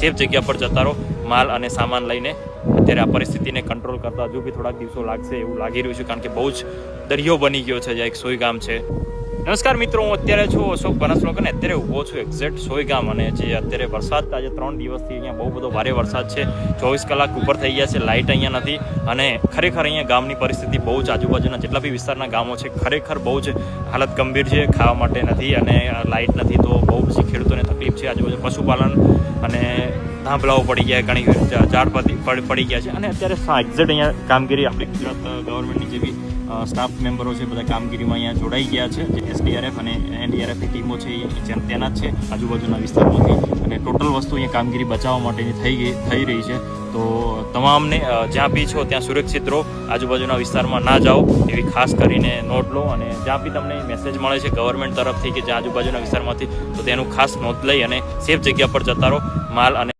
Safe જગ્યા પર જતા રહો માલ અને સામાન લઈને। અત્યારે આ પરિસ્થિતિને કંટ્રોલ કરતા હજુ બી થોડાક દિવસો લાગશે એવું લાગી રહ્યું છે, કારણ કે બહુ જ દરિયો બની ગયો છે, જ્યાં એક સોય ગામ છે। નમસ્કાર મિત્રો, હું અત્યારે છું અશોક બનાસકાંઠા અને અત્યારે ઊભો છું એક્ઝેક્ટ સોય ગામ। અને જે અત્યારે વરસાદ આજે 3 દિવસથી અહીંયા બહુ બધો ભારે વરસાદ છે, 24 કલાક ઉપર થઈ ગયા છે, લાઇટ અહીંયા નથી અને ખરેખર અહીંયા ગામની પરિસ્થિતિ બહુ જ આજુબાજુના જેટલા બી વિસ્તારના ગામો છે ખરેખર બહુ જ હાલત ગંભીર છે। ખાવા માટે નથી અને લાઇટ નથી તો બહુ બધી ખેડૂતોને તકલીફ છે। આજુબાજુ પશુપાલન અને ધાંભલાઓ પડી ગયા, ઘણી ઝાડ પડી ગયા છે અને અત્યારે એક્ઝેક્ટ અહીંયા કામગીરી આપણી ગુજરાત ગવર્મેન્ટની જે બી સ્ટાફ મેમ્બરો છે બધા કામગીરીમાં અહીંયા જોડાઈ ગયા છે। જે SDRF અને NDRFની ટીમો છે એ તૈનાત છે આજુબાજુના વિસ્તારમાંથી અને ટોટલ વસ્તુ અહીંયા કામગીરી બચાવવા માટેની થઈ રહી છે। તો તમામને જ્યાં બી છો ત્યાં સુરક્ષિત રહો, આજુબાજુના વિસ્તારમાં ના જાઓ એવી ખાસ કરીને નોંધ લો। અને જ્યાં બી તમને મેસેજ મળે છે ગવર્મેન્ટ તરફથી કે જ્યાં આજુબાજુના વિસ્તારમાંથી, તો તેનું ખાસ નોંધ લઈ અને સેફ જગ્યા પર જતા રહો માલ અને